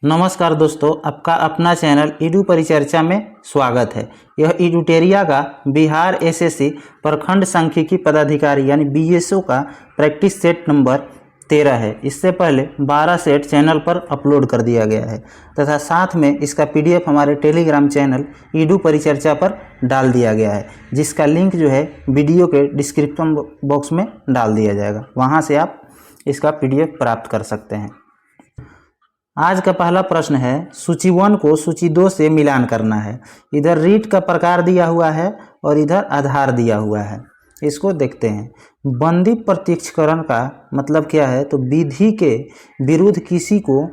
नमस्कार दोस्तों, आपका अपना चैनल ईडू परिचर्चा में स्वागत है। यह ईडूटेरिया का बिहार एसएससी प्रखंड सांख्यिकी पदाधिकारी यानी बीएसओ का प्रैक्टिस सेट नंबर 13 है। इससे पहले 12 सेट चैनल पर अपलोड कर दिया गया है तथा साथ में इसका पीडीएफ हमारे टेलीग्राम चैनल ईडू परिचर्चा पर डाल दिया गया है, जिसका लिंक जो है वीडियो के डिस्क्रिप्शन बॉक्स में डाल दिया जाएगा। वहाँ से आप इसका पीडीएफ प्राप्त कर सकते हैं। आज का पहला प्रश्न है, सूची 1 को सूची 2 से मिलान करना है। इधर रीट का प्रकार दिया हुआ है और इधर आधार दिया हुआ है। इसको देखते हैं। बंदी प्रत्यक्षकरण का मतलब क्या है? तो विधि के विरुद्ध किसी को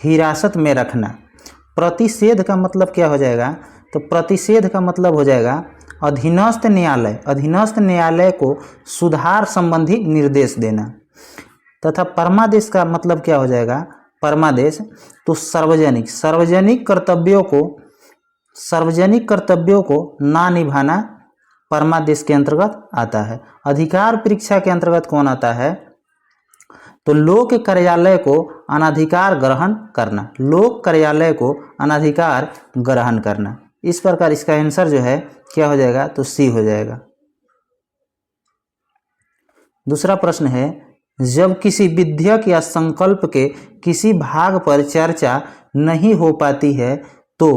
हिरासत में रखना। प्रतिषेध का मतलब क्या हो जाएगा? तो प्रतिषेध का मतलब हो जाएगा अधीनस्थ न्यायालय को सुधार संबंधी निर्देश देना। तथा परमादेश का मतलब क्या हो जाएगा? परमादेश तो सार्वजनिक कर्तव्यों को ना निभाना परमादेश के अंतर्गत आता है। अधिकार परीक्षा के अंतर्गत कौन आता है? तो लोक कार्यालय को अनाधिकार ग्रहण करना। इस प्रकार इसका आंसर जो है क्या हो जाएगा? तो सी हो जाएगा। दूसरा प्रश्न है, जब किसी विधेयक या संकल्प के किसी भाग पर चर्चा नहीं हो पाती है तो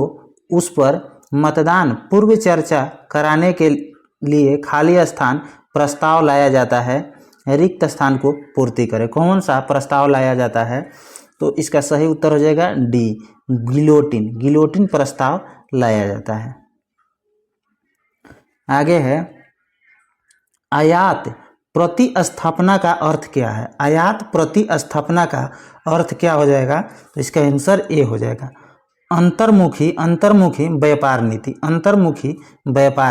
उस पर मतदान पूर्व चर्चा कराने के लिए खाली स्थान प्रस्ताव लाया जाता है। रिक्त स्थान को पूर्ति करें। कौन सा प्रस्ताव लाया जाता है? तो इसका सही उत्तर हो जाएगा डी, गिलोटिन प्रस्ताव लाया जाता है। आगे है, आयात प्रतिस्थापना का अर्थ क्या है? आयात प्रतिस्थापना का अर्थ क्या हो जाएगा? तो इसका आंसर ए हो जाएगा, अंतर्मुखी व्यापार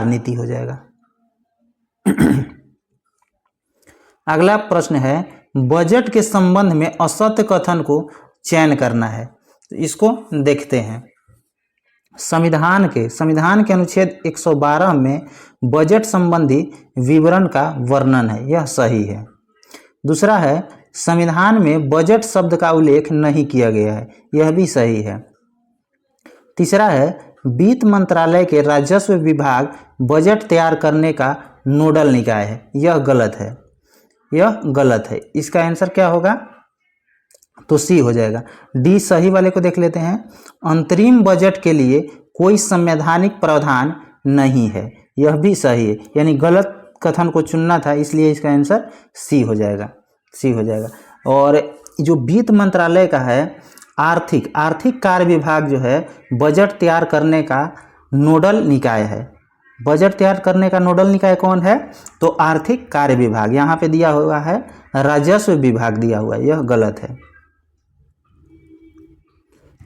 नीति हो जाएगा। अगला प्रश्न है, बजट के संबंध में असत्य कथन को चयन करना है। तो इसको देखते हैं। संविधान के अनुच्छेद 112 में बजट संबंधी विवरण का वर्णन है, यह सही है। दूसरा है, संविधान में बजट शब्द का उल्लेख नहीं किया गया है, यह भी सही है। तीसरा है, वित्त मंत्रालय के राजस्व विभाग बजट तैयार करने का नोडल निकाय है, यह गलत है। इसका आंसर क्या होगा? तो सी हो जाएगा। डी सही वाले को देख लेते हैं। अंतरिम बजट के लिए कोई संवैधानिक प्रावधान नहीं है, यह भी सही है। यानी गलत कथन को चुनना था, इसलिए इसका आंसर सी हो जाएगा। और जो वित्त मंत्रालय का है आर्थिक कार्य विभाग जो है बजट तैयार करने का नोडल निकाय है। बजट तैयार करने का नोडल निकाय कौन है? तो आर्थिक कार्य विभाग। यहाँ पे दिया हुआ है राजस्व विभाग दिया हुआ है, यह गलत है।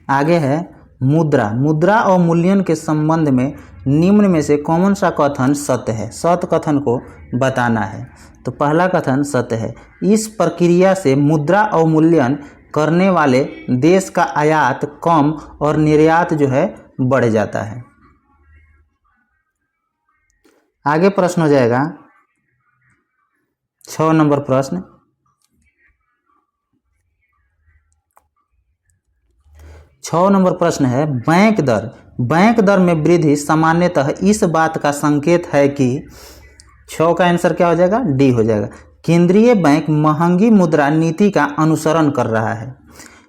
आगे है, मुद्रा और मूल्यन के संबंध में निम्न में से कौन सा कथन सत्य है? सत्य कथन को बताना है। तो पहला कथन सत्य है, इस प्रक्रिया से मुद्रा और मूल्यन करने वाले देश का आयात कम और निर्यात जो है बढ़ जाता है। आगे प्रश्न हो जाएगा 6 नंबर प्रश्न। 6 नंबर प्रश्न है, बैंक दर में वृद्धि सामान्यतः इस बात का संकेत है कि 6 का आंसर क्या हो जाएगा? डी हो जाएगा। केंद्रीय बैंक महंगी मुद्रा नीति का अनुसरण कर रहा है।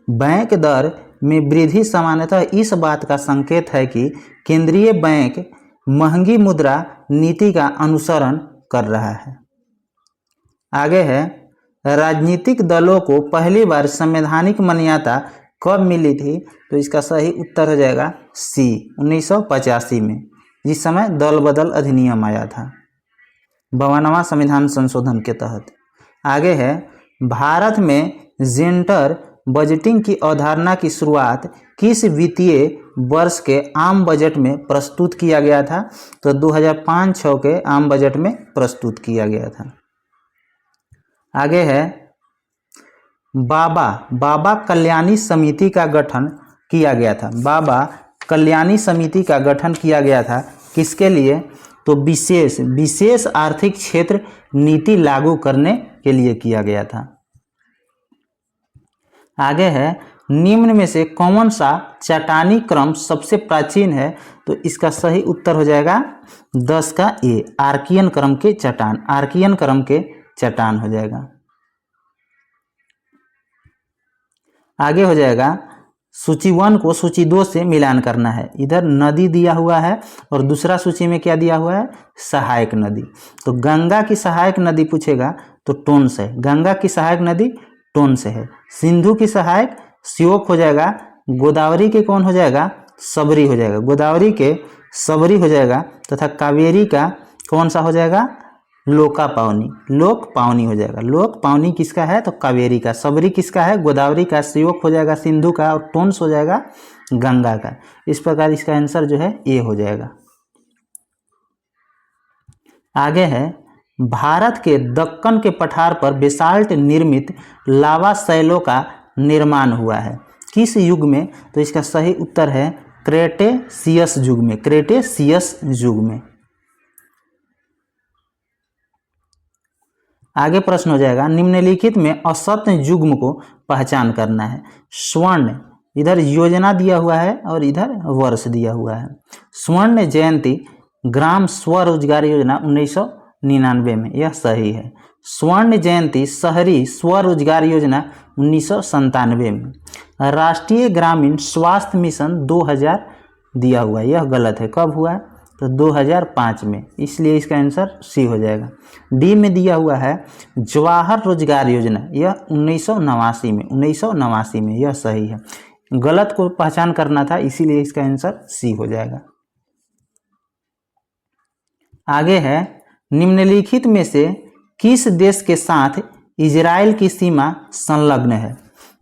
बैंक दर में वृद्धि सामान्यतः इस बात का संकेत है कि केंद्रीय बैंक महंगी मुद्रा नीति का अनुसरण कर रहा है। आगे है, राजनीतिक दलों को पहली बार संवैधानिक मान्यता कब मिली थी? तो इसका सही उत्तर हो जाएगा सी, 1985 में, जिस समय दल बदल अधिनियम आया था 52वां संविधान संशोधन के तहत। आगे है, भारत में जेंडर बजटिंग की अवधारणा की शुरुआत किस वित्तीय वर्ष के आम बजट में प्रस्तुत किया गया था? तो 2005-06 के आम बजट में प्रस्तुत किया गया था। आगे है, बाबा कल्याणी समिति का गठन किया गया था। बाबा कल्याणी समिति का गठन किया गया था किसके लिए? तो विशेष आर्थिक क्षेत्र नीति लागू करने के लिए किया गया था। आगे है, निम्न में से कौन सा चट्टानी क्रम सबसे प्राचीन है? तो इसका सही उत्तर हो जाएगा 10 का ए, आर्कियन क्रम के चट्टान, आर्कियन क्रम के चट्टान हो जाएगा। आगे हो जाएगा सूची 1 को सूची 2 से मिलान करना है। इधर नदी दिया हुआ है और दूसरा सूची में क्या दिया हुआ है? सहायक नदी। तो गंगा की सहायक नदी पूछेगा तो टोंस है, गंगा की सहायक नदी टोंस है। सिंधु की सहायक श्योक हो जाएगा। गोदावरी के कौन हो जाएगा? सबरी हो जाएगा, गोदावरी के सबरी हो जाएगा। तथा कावेरी का कौन सा हो जाएगा? लोका पावनी, लोक पावनी हो जाएगा। लोक पावनी किसका है? तो कावेरी का। सबरी किसका है? गोदावरी का। श्योक हो जाएगा सिंधु का और टोंस हो जाएगा गंगा का। इस प्रकार इसका आंसर जो है ए हो जाएगा। आगे है भारत के दक्कन के पठार पर बेसाल्ट निर्मित लावा शैलों का निर्माण हुआ है किस युग में? तो इसका सही उत्तर है क्रेटेशियस युग में, क्रेटेशियस युग में। आगे प्रश्न हो जाएगा निम्नलिखित में असत्य युग्म को पहचान करना है। स्वर्ण, इधर योजना दिया हुआ है और इधर वर्ष दिया हुआ है। स्वर्ण जयंती ग्राम स्वरोजगार योजना 1999 में, यह सही है। स्वर्ण जयंती शहरी स्वरोजगार योजना 1997 में। राष्ट्रीय ग्रामीण स्वास्थ्य मिशन 2000 दिया हुआ है, यह गलत है। कब हुआ है? तो 2005 में, इसलिए इसका आंसर सी हो जाएगा। डी में दिया हुआ है जवाहर रोजगार योजना, यह 1989 में, 1989 में, यह सही है। गलत को पहचान करना था, इसीलिए इसका आंसर सी हो जाएगा। आगे है निम्नलिखित में से किस देश के साथ इजराइल की सीमा संलग्न है?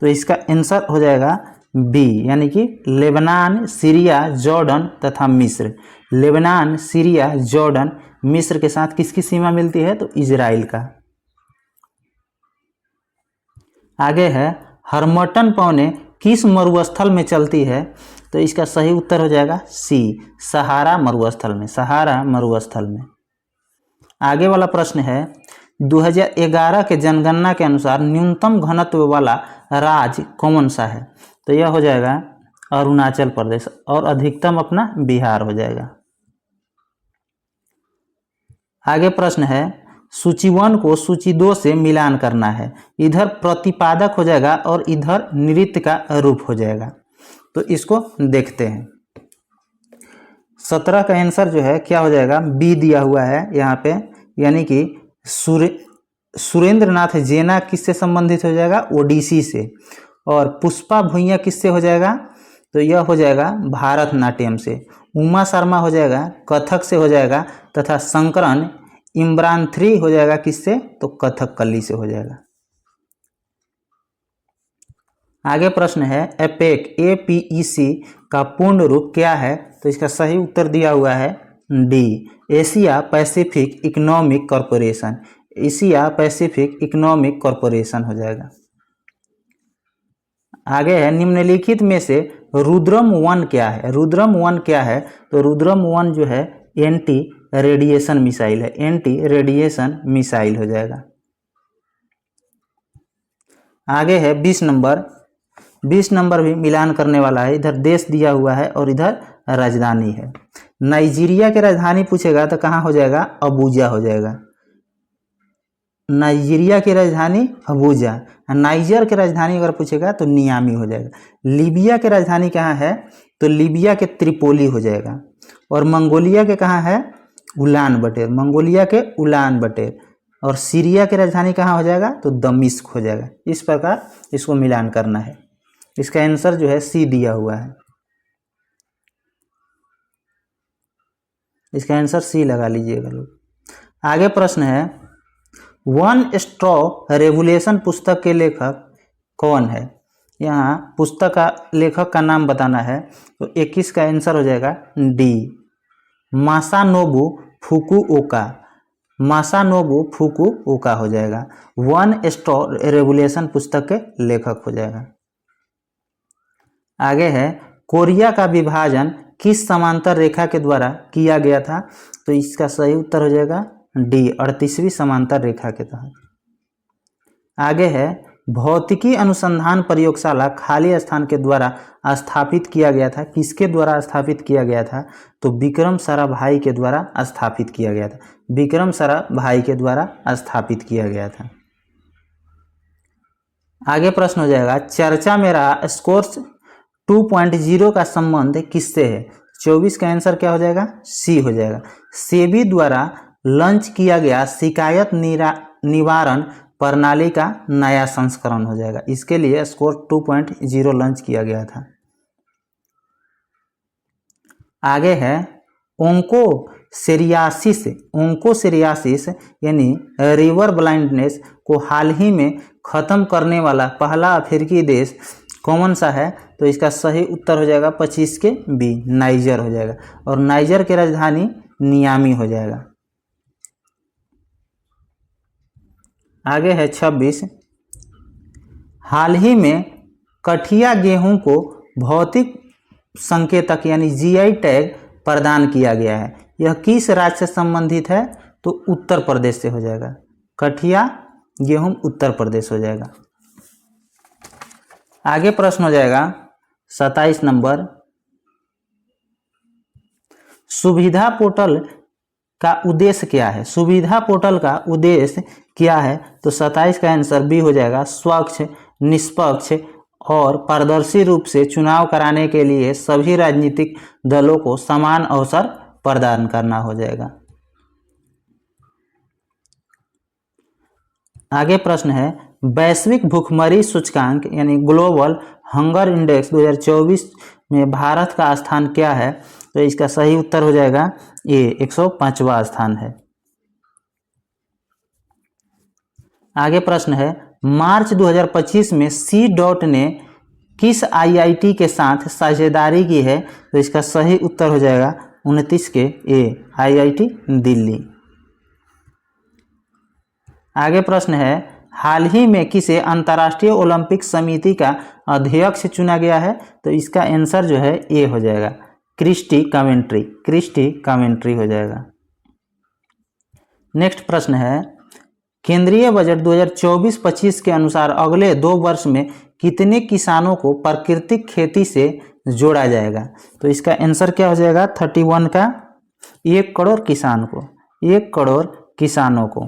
तो इसका आंसर हो जाएगा बी, यानी कि लेबनान, सीरिया, जॉर्डन तथा मिस्र। लेबनान, सीरिया, जॉर्डन, मिस्र के साथ किसकी सीमा मिलती है? तो इजराइल का। आगे है हरमटन पौने किस मरुस्थल में चलती है? तो इसका सही उत्तर हो जाएगा सी, सहारा मरुस्थल में, सहारा मरुस्थल में। आगे वाला प्रश्न है 2011 के जनगणना के अनुसार न्यूनतम घनत्व वाला राज्य कौन सा है? तो यह हो जाएगा अरुणाचल प्रदेश और अधिकतम अपना बिहार हो जाएगा। आगे प्रश्न है सूची 1 को सूची 2 से मिलान करना है। इधर प्रतिपादक हो जाएगा और इधर नृत्य का रूप हो जाएगा। तो इसको देखते हैं। 17 का आंसर जो है क्या हो जाएगा? बी दिया हुआ है यहाँ पे, यानी कि सुरेंद्र नाथ जेना किससे संबंधित हो जाएगा? ओडिसी से। और पुष्पा भुइयां किससे हो जाएगा? तो यह हो जाएगा भारतनाट्यम से। उमा शर्मा हो जाएगा कथक से हो जाएगा। तथा शंकरन इमरान3 हो जाएगा किससे? तो कथकली से हो जाएगा। आगे प्रश्न है एपेक, APEC का पूर्ण रूप क्या है? तो इसका सही उत्तर दिया हुआ है D, Asia Pacific economic corporation, Asia Pacific economic corporation हो जाएगा। आगे है निम्नलिखित में से रुद्रम 1 क्या है? रुद्रम 1 क्या है? तो रुद्रम 1 जो है एंटी रेडिएशन मिसाइल है, एंटी रेडिएशन मिसाइल हो जाएगा। आगे है 20 नंबर, 20 नंबर भी मिलान करने वाला है। इधर देश दिया हुआ है और इधर राजधानी है। नाइजीरिया की राजधानी पूछेगा तो कहाँ हो जाएगा? अबूजा हो जाएगा। नाइजीरिया की राजधानी अबूजा। नाइजर की राजधानी अगर पूछेगा तो नियामी हो जाएगा। लीबिया की राजधानी कहाँ है? तो लीबिया के त्रिपोली हो जाएगा। और मंगोलिया के कहाँ है? उलान बटेर, मंगोलिया के उलान बटेर। और सीरिया की राजधानी कहाँ हो जाएगा? तो दमिश्क हो जाएगा। इस प्रकार इसको मिलान करना है। इसका आंसर जो है सी दिया हुआ है, इसका आंसर सी लगा लीजिएगा लोग। आगे प्रश्न है वन स्ट्रॉ रेवोल्यूशन पुस्तक के लेखक कौन है? यहाँ पुस्तक का लेखक का नाम बताना है। तो 21 का आंसर हो जाएगा डी, मासानोबु फुकुओका, मासानोबु फुकुओका हो जाएगा। वन स्ट्रॉ रेवोल्यूशन पुस्तक के लेखक हो जाएगा। आगे है कोरिया का विभाजन किस समांतर रेखा के द्वारा किया गया था? तो इसका सही उत्तर हो जाएगा डी, 38वीं समांतर रेखा के तहत। आगे है भौतिकी अनुसंधान प्रयोगशाला खाली स्थान के द्वारा स्थापित किया गया था। किसके द्वारा स्थापित किया गया था? तो विक्रम साराभाई के द्वारा स्थापित किया गया था। विक्रम साराभाई के द्वारा स्थापित किया गया था। आगे प्रश्न हो जाएगा, चर्चा में रहा स्कोर्स 2.0 का संबंध किससे है? 24 का आंसर क्या हो जाएगा? सी हो जाएगा। सेबी द्वारा लॉन्च किया गया शिकायत निवारण प्रणाली का नया संस्करण हो जाएगा। इसके लिए स्कोर 2.0 लॉन्च किया गया था। आगे है ओंकोसेरियासिस यानी रिवर ब्लाइंडनेस को हाल ही में खत्म करने वाला पहला अफ्रीकी देश कौन सा है? तो इसका सही उत्तर हो जाएगा 25 के बी, नाइजर हो जाएगा। और नाइजर की राजधानी नियामी हो जाएगा। आगे है 26, हाल ही में कठिया गेहूं को भौतिक संकेतक यानी जीआई टैग प्रदान किया गया है। यह किस राज्य से संबंधित है? तो उत्तर प्रदेश से हो जाएगा। कठिया गेहूं उत्तर प्रदेश हो जाएगा। आगे प्रश्न हो जाएगा 27 नंबर, सुविधा पोर्टल का उद्देश्य क्या है? सुविधा पोर्टल का उद्देश्य क्या है? तो 27 का आंसर बी हो जाएगा। स्वच्छ, निष्पक्ष और पारदर्शी रूप से चुनाव कराने के लिए सभी राजनीतिक दलों को समान अवसर प्रदान करना हो जाएगा। आगे प्रश्न है, वैश्विक भूखमरी सूचकांक यानी ग्लोबल हंगर इंडेक्स 2024 में भारत का स्थान क्या है? तो इसका सही उत्तर हो जाएगा ए, 105वां स्थान है। आगे प्रश्न है, मार्च 2025 में सी डॉट ने किस आईआईटी के साथ साझेदारी की है? तो इसका सही उत्तर हो जाएगा 29 के ए, आईआईटी दिल्ली। आगे प्रश्न है, हाल ही में किसे अंतर्राष्ट्रीय ओलंपिक समिति का अध्यक्ष चुना गया है? तो इसका आंसर जो है ए हो जाएगा, क्रिस्टी कमेंट्री हो जाएगा। नेक्स्ट प्रश्न है, केंद्रीय बजट 2024-25 के अनुसार अगले 2 वर्ष में कितने किसानों को प्राकृतिक खेती से जोड़ा जाएगा? तो इसका आंसर क्या हो जाएगा? 31 का 1 करोड़ किसानों को।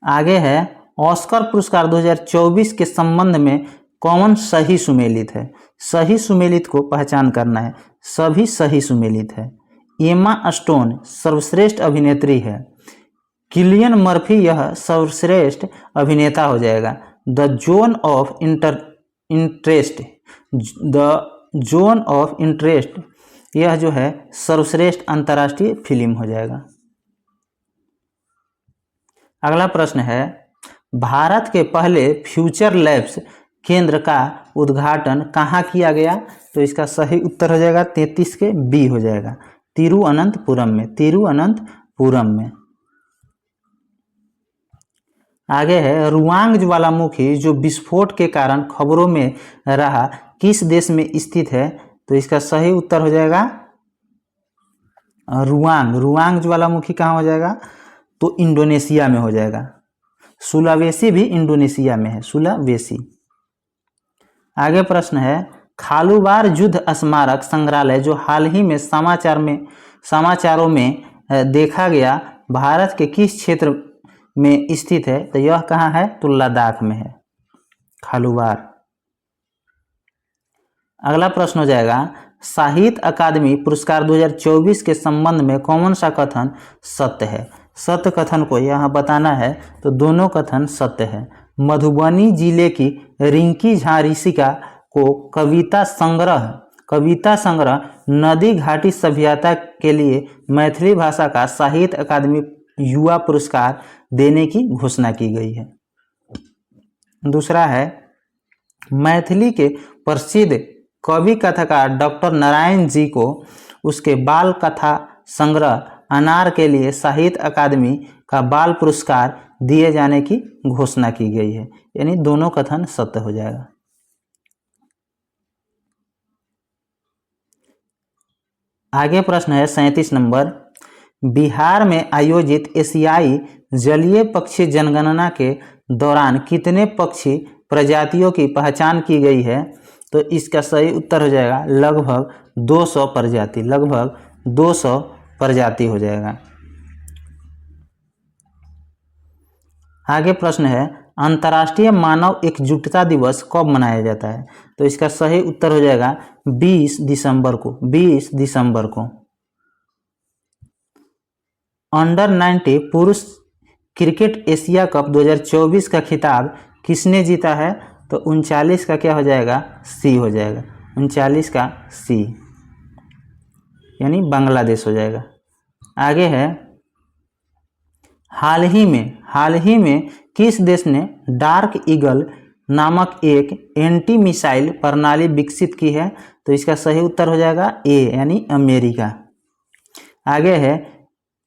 आगे है, ऑस्कर पुरस्कार 2024 के संबंध में कौन सही सुमेलित है? सही सुमेलित को पहचान करना है। सभी सही सुमेलित है। एमा स्टोन सर्वश्रेष्ठ अभिनेत्री है। किलियन मर्फी यह सर्वश्रेष्ठ अभिनेता हो जाएगा। द जोन ऑफ इंटरेस्ट यह जो है सर्वश्रेष्ठ अंतर्राष्ट्रीय फिल्म हो जाएगा। अगला प्रश्न है, भारत के पहले फ्यूचर लैब्स केंद्र का उद्घाटन कहाँ किया गया? तो इसका सही उत्तर हो जाएगा 33 के बी हो जाएगा, तिरुअनंतपुरम में। आगे है, रुआंग ज्वालामुखी जो विस्फोट के कारण खबरों में रहा किस देश में स्थित है? तो इसका सही उत्तर हो जाएगा रुआंग ज्वालामुखी कहाँ हो जाएगा? तो इंडोनेशिया में हो जाएगा। सुलावेसी भी इंडोनेशिया में है, सुलावेसी। आगे प्रश्न है, खालूबार युद्ध स्मारक संग्रहालय जो हाल ही में समाचारों में देखा गया भारत के किस क्षेत्र में स्थित है? तो यह कहाँ है? तो लद्दाख में है, खालूबार। अगला प्रश्न हो जाएगा, साहित्य अकादमी पुरस्कार 2024 के संबंध में कौन सा कथन सत्य है? सत्य कथन को यहाँ बताना है, तो दोनों कथन सत्य है। मधुबनी जिले की रिंकी झा ऋषिका को कविता संग्रह नदी घाटी सभ्यता के लिए मैथिली भाषा का साहित्य अकादमी युवा पुरस्कार देने की घोषणा की गई है। दूसरा है, मैथिली के प्रसिद्ध कवि कथाकार डॉक्टर नारायण जी को उसके बाल कथा संग्रह अनार के लिए साहित्य अकादमी का बाल पुरस्कार दिए जाने की घोषणा की गई है। यानी दोनों कथन सत्य हो जाएगा। आगे प्रश्न है 37 नंबर, बिहार में आयोजित एशियाई जलीय पक्षी जनगणना के दौरान कितने पक्षी प्रजातियों की पहचान की गई है? तो इसका सही उत्तर हो जाएगा लगभग 200 प्रजाति, लगभग 200 प्रजाति हो जाएगा। आगे प्रश्न है अंतर्राष्ट्रीय मानव एकजुटता दिवस कब मनाया जाता है? तो इसका सही उत्तर हो जाएगा 20 दिसंबर को, 20 दिसंबर को। अंडर 90 पुरुष क्रिकेट एशिया कप 2024 का खिताब किसने जीता है? तो 39 का क्या हो जाएगा? सी हो जाएगा, 39 का सी, यानी बांग्लादेश हो जाएगा। आगे है हाल ही में किस देश ने डार्क ईगल नामक एक एंटी मिसाइल प्रणाली विकसित की है? तो इसका सही उत्तर हो जाएगा ए, यानी अमेरिका। आगे है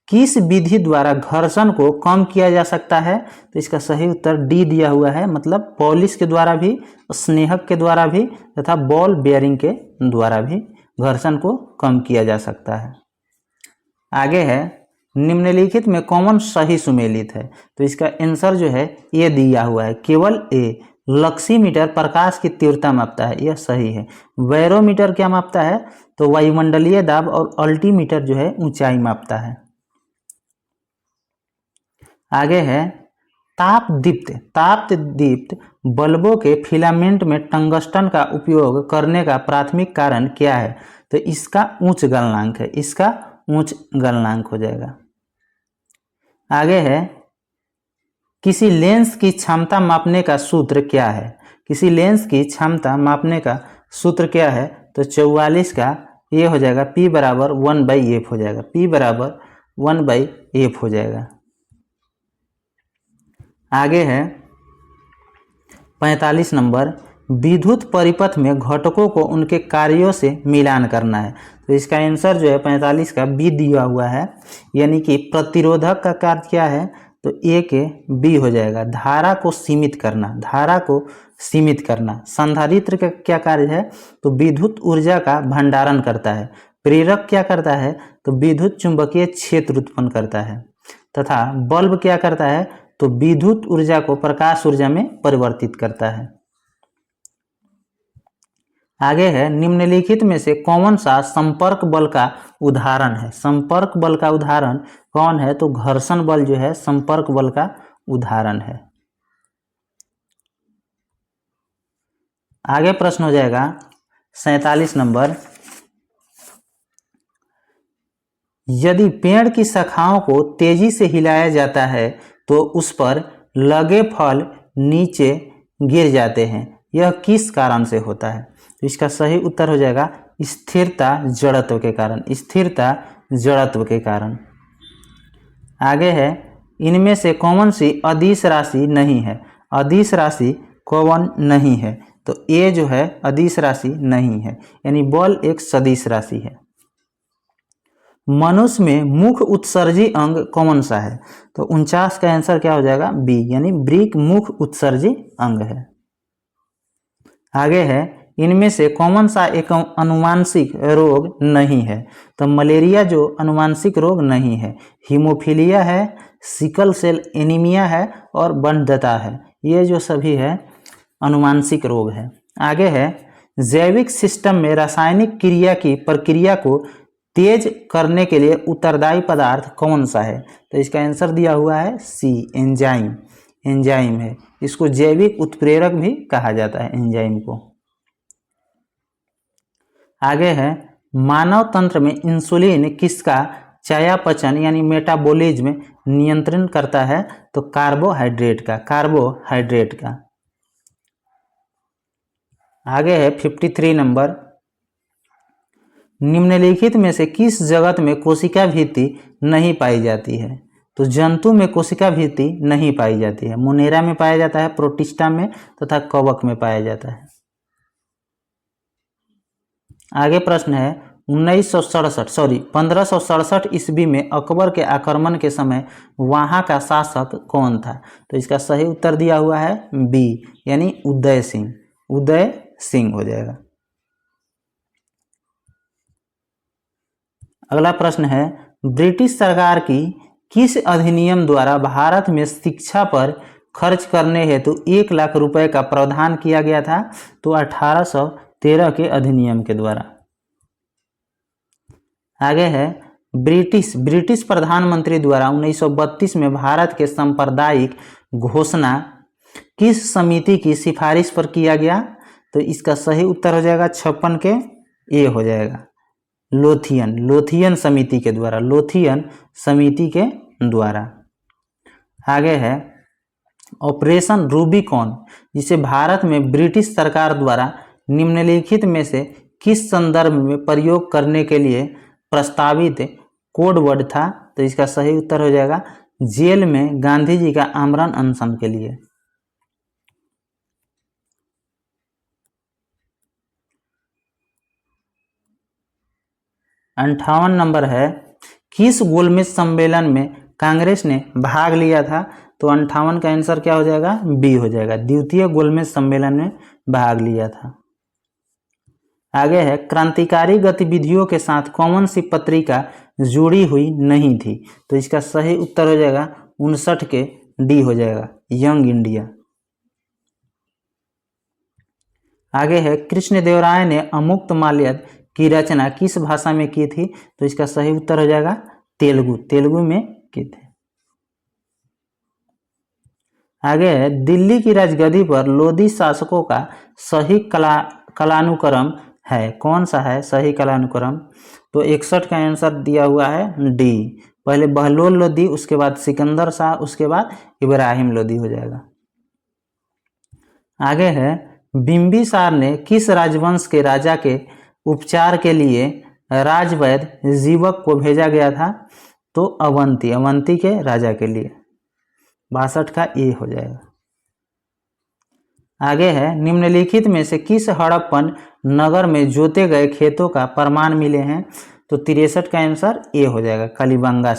किस विधि द्वारा घर्षण को कम किया जा सकता है? तो इसका सही उत्तर डी दिया हुआ है, मतलब पॉलिश के द्वारा भी, स्नेहक के द्वारा भी तथा बॉल बेयरिंग के द्वारा भी घर्षण को कम किया जा सकता है। आगे है निम्नलिखित में कौन सही सुमेलित है? तो इसका आंसर जो है ये दिया हुआ है, केवल ए। लक्सीमीटर प्रकाश की तीव्रता मापता है, यह सही है। बैरोमीटर क्या मापता है? तो वायुमंडलीय दाब। और अल्टीमीटर जो है ऊंचाई मापता है। आगे है तापदीप्त बल्बों के फिलामेंट में टंगस्टन का उपयोग करने का प्राथमिक कारण क्या है? तो इसका उच्च गलनांक है, इसका उच्च गलनांक हो जाएगा। आगे है किसी लेंस की क्षमता मापने का सूत्र क्या है? किसी लेंस की क्षमता मापने का सूत्र क्या है? तो 44 का ये हो जाएगा P बराबर 1/f हो जाएगा, P बराबर 1/f हो जाएगा। आगे है 45 नंबर, विद्युत परिपथ में घटकों को उनके कार्यों से मिलान करना है। तो इसका आंसर जो है 45 का बी दिया हुआ है, यानी कि प्रतिरोधक का कार्य क्या है? तो ए के बी हो जाएगा। धारा को सीमित करना, धारा को सीमित करना। संधारित्र का क्या कार्य है? तो विद्युत ऊर्जा का भंडारण करता है। प्रेरक क्या करता है? तो विद्युत चुंबकीय क्षेत्र उत्पन्न करता है। तथा बल्ब क्या करता है? तो विद्युत ऊर्जा को प्रकाश ऊर्जा में परिवर्तित करता है। आगे है निम्नलिखित में से कौन सा संपर्क बल का उदाहरण है? संपर्क बल का उदाहरण कौन है? तो घर्षण बल जो है संपर्क बल का उदाहरण है। आगे प्रश्न हो जाएगा 47 नंबर, यदि पेड़ की शाखाओं को तेजी से हिलाया जाता है तो उस पर लगे फल नीचे गिर जाते हैं, यह किस कारण से होता है? तो इसका सही उत्तर हो जाएगा स्थिरता जड़त्व के कारण, स्थिरता जड़त्व के कारण। आगे है इनमें से कौन सी अदिश राशि नहीं है? अदिश राशि कौन नहीं है? तो ए जो है अदिश राशि नहीं है, यानी बल एक सदिश राशि है। मनुष्य में मुख्य उत्सर्जी अंग कौन सा है? तो 49 का आंसर क्या हो जाएगा? बी, यानी ब्रीक मुख्य उत्सर्जी अंग है। आगे है इनमें से कौन सा एक अनुवांशिक रोग नहीं है? तो मलेरिया जो अनुवांशिक रोग नहीं है, हीमोफीलिया है, सिकल सेल एनीमिया है और बंधता है, ये जो सभी है अनुवांशिक रोग है। आगे है जैविक सिस्टम में रासायनिक क्रिया की प्रक्रिया को तेज करने के लिए उत्तरदायी पदार्थ कौन सा है? तो इसका आंसर दिया हुआ है सी, एंजाइम, एंजाइम है। इसको जैविक उत्प्रेरक भी कहा जाता है एंजाइम को। आगे है मानव तंत्र में इंसुलिन किसका चयापचय यानी मेटाबॉलिज्म नियंत्रण करता है? तो कार्बोहाइड्रेट का, कार्बोहाइड्रेट का। आगे है 53 नंबर, निम्नलिखित में से किस जगत में कोशिका भित्ति नहीं पाई जाती है? तो जंतु में कोशिका भित्ति नहीं पाई जाती है। मोनेरा में पाया जाता है, प्रोटिस्टा में तथा कवक में पाया जाता है। आगे प्रश्न है 1567 ईस्वी में अकबर के आक्रमण के समय वहां का शासक कौन था? तो इसका सही उत्तर दिया हुआ है बी, यानी उदय सिंह, उदय सिंह हो जाएगा। अगला प्रश्न है ब्रिटिश सरकार की किस अधिनियम द्वारा भारत में शिक्षा पर खर्च करने हेतु 1 लाख रुपए का प्रावधान किया गया था? तो 1813 के अधिनियम के द्वारा। आगे है ब्रिटिश प्रधानमंत्री द्वारा 1932 में भारत के सांप्रदायिक घोषणा किस समिति की सिफारिश पर किया गया? तो इसका सही उत्तर हो जाएगा 56 के ए हो जाएगा, लोथियन समिति के द्वारा, लोथियन समिति के द्वारा। आगे है ऑपरेशन रूबिकॉन, जिसे भारत में ब्रिटिश सरकार द्वारा निम्नलिखित में से किस संदर्भ में प्रयोग करने के लिए प्रस्तावित कोड वर्ड था? तो इसका सही उत्तर हो जाएगा जेल में गांधी जी का आमरण अनशन के लिए। अंठावन नंबर है किस गोलमेज सम्मेलन में कांग्रेस ने भाग लिया था? तो 58 का आंसर क्या हो जाएगा? बी हो जाएगा, द्वितीय गोलमेज सम्मेलन में भाग लिया था। आगे है क्रांतिकारी गतिविधियों के साथ कौन सी पत्रिका जुड़ी हुई नहीं थी? तो इसका सही उत्तर हो जाएगा 59 के डी हो जाएगा, यंग इंडिया। आगे है कृष्णदेवराय ने अमुक्तमाल्यद की रचना किस भाषा में की थी? तो इसका सही उत्तर हो जाएगा तेलुगु में की थी। आगे है दिल्ली की राजगद्दी पर लोधी शासकों का सही कालानुक्रम है, कौन सा है सही कालानुक्रम? तो 61 का आंसर दिया हुआ है डी, पहले बहलोल लोधी, उसके बाद सिकंदर शाह, उसके बाद इब्राहिम लोधी हो जाएगा। आगे है बिंबिसार ने किस राजवंश के राजा के उपचार के लिए राजवैद्य जीवक को भेजा गया था? तो अवंती के राजा के लिए, 62 का ए हो जाएगा। आगे है निम्नलिखित में से किस हड़प्पन नगर में जोते गए खेतों का प्रमाण मिले हैं? तो 63 का आंसर ए हो जाएगा, कलिबंगा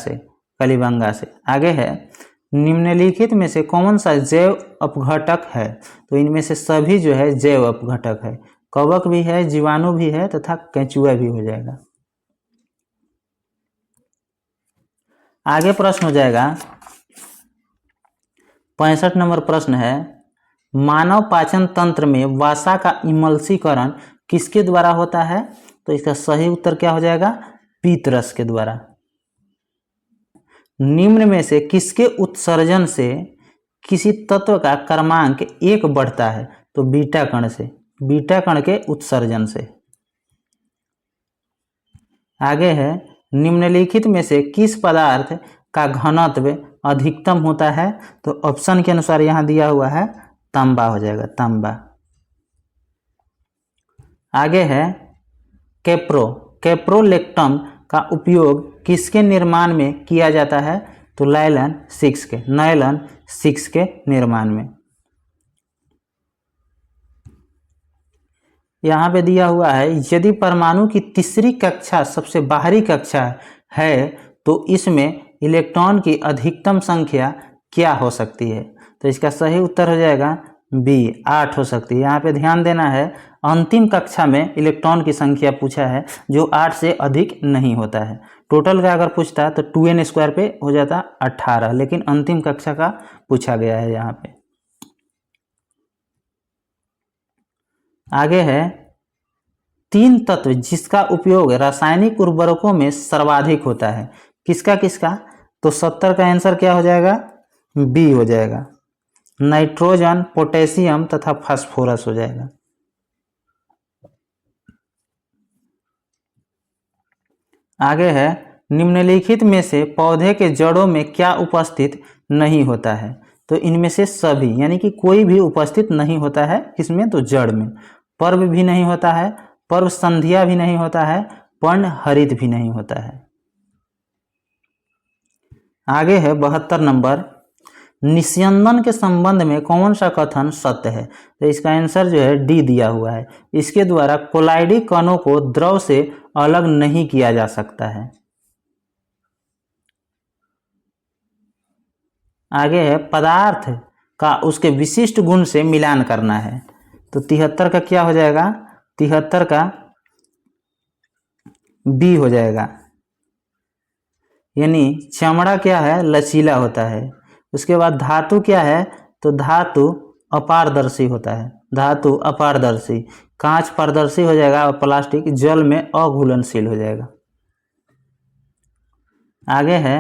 से। आगे है निम्नलिखित में से कौन सा जैव अपघटक है? तो इनमें से सभी जो है जैव अपघटक है, कवक भी है, जीवाणु भी है तथा केंचुआ भी हो जाएगा। आगे प्रश्न हो जाएगा 65 नंबर प्रश्न है मानव पाचन तंत्र में वसा का इमल्सीकरण किसके द्वारा होता है? तो इसका सही उत्तर क्या हो जाएगा? पीतरस के द्वारा। निम्न में से किसके उत्सर्जन से किसी तत्व का क्रमांक 1 बढ़ता है? तो बीटा कण से, बीटा कण के उत्सर्जन से। आगे है निम्नलिखित में से किस पदार्थ का घनत्व अधिकतम होता है? तो ऑप्शन के अनुसार यहां दिया हुआ है तांबा हो जाएगा, तांबा। आगे है कैप्रोलेक्टम का उपयोग किसके निर्माण में किया जाता है? तो नायलॉन 6 के निर्माण में। यहाँ पे दिया हुआ है यदि परमाणु की तीसरी कक्षा सबसे बाहरी कक्षा है तो इसमें इलेक्ट्रॉन की अधिकतम संख्या क्या हो सकती है? तो इसका सही उत्तर हो जाएगा बी, 8 हो सकती है। यहाँ पे ध्यान देना है अंतिम कक्षा में इलेक्ट्रॉन की संख्या पूछा है जो 8 से अधिक नहीं होता है। टोटल का अगर पूछता तो 2n² पे हो जाता 18, लेकिन अंतिम कक्षा का पूछा गया है यहाँ पे। आगे है 3 तत्व जिसका उपयोग रासायनिक उर्वरकों में सर्वाधिक होता है, किसका किसका? तो 70 का आंसर क्या हो जाएगा? बी हो जाएगा, नाइट्रोजन, पोटेशियम तथा फास्फोरस हो जाएगा। आगे है निम्नलिखित में से पौधे के जड़ों में क्या उपस्थित नहीं होता है? तो इनमें से सभी, यानी कि कोई भी उपस्थित नहीं होता है किसमें? तो जड़ में। पर्व भी नहीं होता है, पर्व संध्या भी नहीं होता है, पर्णहरित भी नहीं होता है। आगे है 72 नंबर निस्यंदन के संबंध में कौन सा कथन सत्य है? तो इसका आंसर जो है डी दिया हुआ है, इसके द्वारा कोलाइडी कणों को द्रव से अलग नहीं किया जा सकता है। आगे है पदार्थ का उसके विशिष्ट गुण से मिलान करना है, तो 73 का क्या हो जाएगा? 73 का बी हो जाएगा, यानी चमड़ा क्या है, लचीला होता है। उसके बाद धातु क्या है, तो धातु अपारदर्शी होता है, धातु अपारदर्शी। कांच पारदर्शी हो जाएगा और प्लास्टिक जल में अघुलनशील हो जाएगा। आगे है,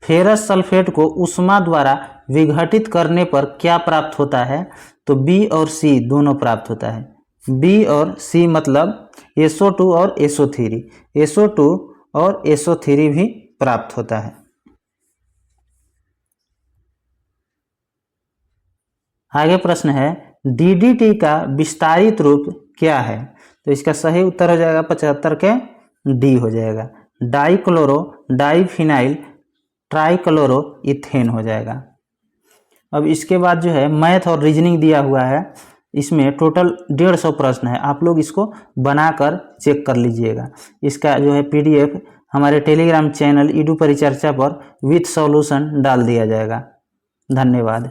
फेरस सल्फेट को उष्मा द्वारा विघटित करने पर क्या प्राप्त होता है, तो बी और सी दोनों प्राप्त होता है। बी और सी मतलब SO2 और SO3, SO2 और SO3 भी प्राप्त होता है। आगे प्रश्न है, DDT का विस्तारित रूप क्या है, तो इसका सही उत्तर हो जाएगा 75 के डी हो जाएगा, डाइक्लोरो डाइफिनाइल ट्राइक्लोरो इथेन हो जाएगा। अब इसके बाद जो है मैथ और रीजनिंग दिया हुआ है, इसमें टोटल 150 प्रश्न है, आप लोग इसको बनाकर चेक कर लीजिएगा। इसका जो है PDF हमारे टेलीग्राम चैनल ईडू परिचर्चा पर विथ सॉल्यूशन डाल दिया जाएगा। धन्यवाद।